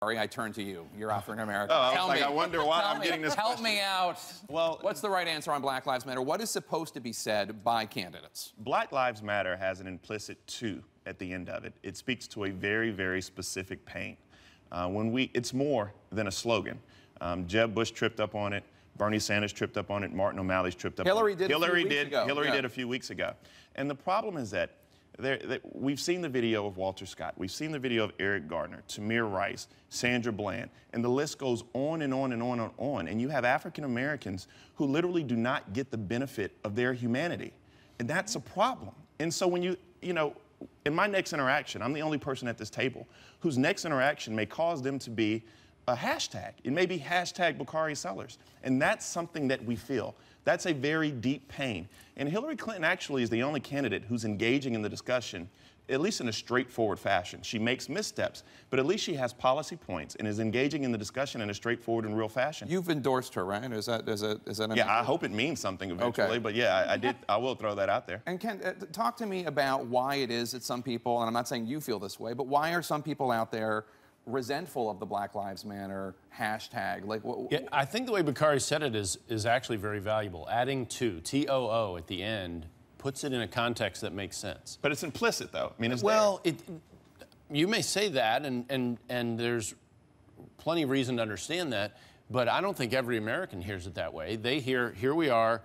Sorry, I turn to you. You're African American. I wonder why I'm getting this Help question. me out. Well, what's the right answer on Black Lives Matter? What is supposed to be said by candidates? Black Lives Matter has an implicit "to" at the end of it. It speaks to a very, very specific pain. It's more than a slogan. Jeb Bush tripped up on it. Bernie Sanders tripped up on it. Martin O'Malley's tripped up on it. Hillary did a few weeks ago. And the problem is that we've seen the video of Walter Scott. We've seen the video of Eric Gardner, Tamir Rice, Sandra Bland, and the list goes on and on and on and on. And you have African Americans who literally do not get the benefit of their humanity. And that's a problem. And so when you know, in my next interaction, I'm the only person at this table whose next interaction may cause them to be a hashtag. It may be hashtag Bakari Sellers. And that's something that we feel. That's a very deep pain. And Hillary Clinton actually is the only candidate who's engaging in the discussion, at least in a straightforward fashion. She makes missteps, but at least she has policy points and is engaging in the discussion in a straightforward and real fashion. You've endorsed her, right? Is that yeah, I hope it means something eventually, okay. But yeah, I will throw that out there. And Ken, talk to me about why it is that some people, and I'm not saying you feel this way, but why are some people out there resentful of the Black Lives Matter hashtag? Like, yeah, I think the way Bakari said it is actually very valuable. Adding "to," T-O-O at the end, puts it in a context that makes sense. But it's implicit, though. I mean, it's well, you may say that, and there's plenty of reason to understand that, but I don't think every American hears it that way. They hear, here we are,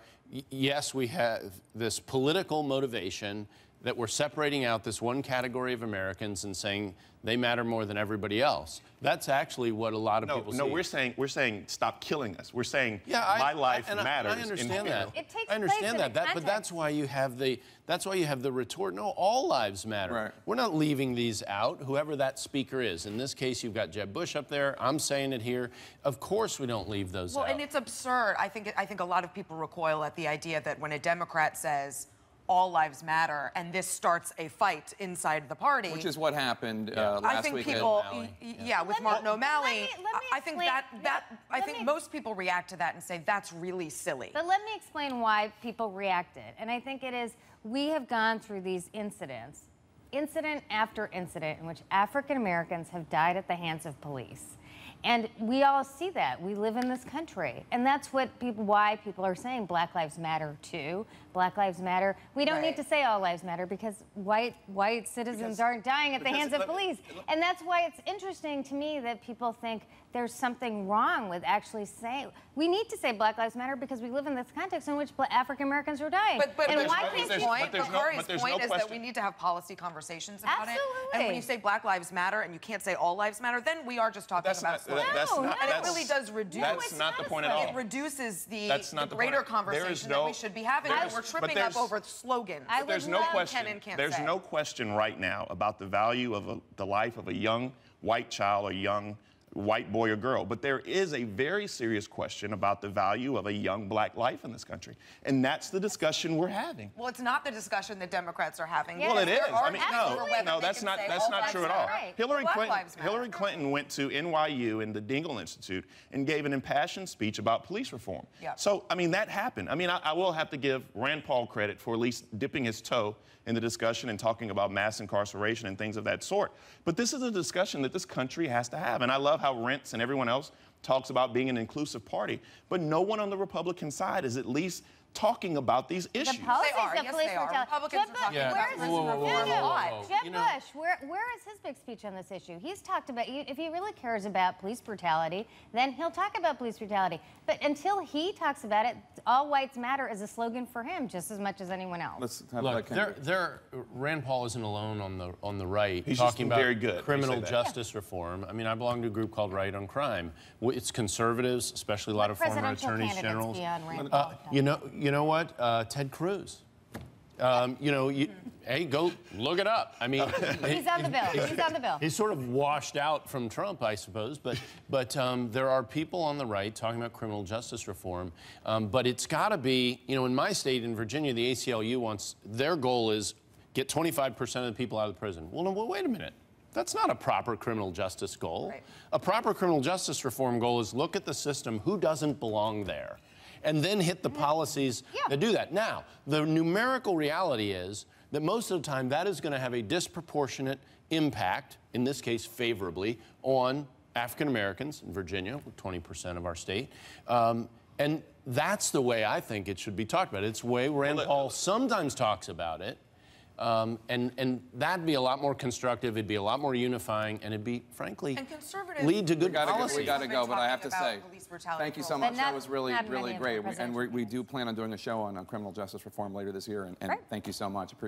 yes, we have this political motivation that we're separating out this one category of Americans and saying they matter more than everybody else. That's actually what a lot of people see. No, we're saying stop killing us. We're saying my life matters. I understand that. It takes I understand place that, but that's why you have the retort. No, all lives matter. Right. We're not leaving these out. Whoever that speaker is. In this case, you've got Jeb Bush up there. I'm saying it here. Of course, we don't leave those out. Well, and it's absurd. I think a lot of people recoil at the idea that when a Democrat says all lives matter, and this starts a fight inside the party. Which is what happened last week. I think people, with Martin O'Malley. I think most people react to that and say that's really silly. But let me explain why people reacted. And I think it is, we have gone through these incident after incident, in which African Americans have died at the hands of police. And we all see that. We live in this country. And that's why people are saying Black Lives Matter too. Black Lives Matter. We don't need to say all lives matter because white citizens aren't dying at the hands of police. And that's why it's interesting to me that people think there's something wrong with actually saying, we need to say Black Lives Matter because we live in this context in which African Americans are dying. But Bakari's point is that we need to have policy conversations about it. And when you say Black Lives Matter and you can't say all lives matter, then we are just talking about slurs. And it really does reduce. That's not the point at all. It reduces the greater conversation that we should be having. We're tripping up over slogans. There's no question right now about the value of the life of a young white child, a young white boy or girl. But there is a very serious question about the value of a young black life in this country. And that's the discussion we're having. Well, it's not the discussion that Democrats are having. Well, it is. I mean, no, that's not true at all. Right. Hillary Clinton went to NYU and the Dingle Institute and gave an impassioned speech about police reform. Yep. So, I mean, that happened. I mean, I will have to give Rand Paul credit for at least dipping his toe in the discussion and talking about mass incarceration and things of that sort. But this is a discussion that this country has to have. And I love how Rents and everyone else talks about being an inclusive party. But no one on the Republican side is at least talking about these issues. The policies they are. Of Yes, police they are. Republicans are talking about prison reform a lot. Jeb Bush, where is his big speech on this issue? He's talked about, if he really cares about police brutality, then he'll talk about police brutality. But until he talks about it, all whites matter is a slogan for him just as much as anyone else. Let's have Look, Rand Paul isn't alone on the right. He's talking about very good. Criminal justice reform. I mean, I belong to a group called Right on Crime. It's conservatives, especially a lot of former attorneys generals. You know what? Ted Cruz. Hey, go look it up. I mean, he's on the bill. He's on the bill. He's sort of washed out from Trump, I suppose. But there are people on the right talking about criminal justice reform. But it's got to be, in my state, in Virginia, the ACLU their goal is get 25% of the people out of the prison. Well, no, wait a minute. That's not a proper criminal justice goal. Right. A proper criminal justice reform goal is look at the system, who doesn't belong there, and then hit the policies that do that. Now, the numerical reality is that most of the time that is going to have a disproportionate impact, in this case favorably, on African Americans in Virginia, 20% of our state. And that's the way I think it should be talked about. It's the way Rand Paul sometimes talks about it. And that'd be a lot more constructive, it'd be a lot more unifying, and it'd be, frankly, lead to good policy. We got to go, but I have to say, thank you so much. That was really, really great. And we do plan on doing a show on criminal justice reform later this year, and thank you so much. Appreciate it.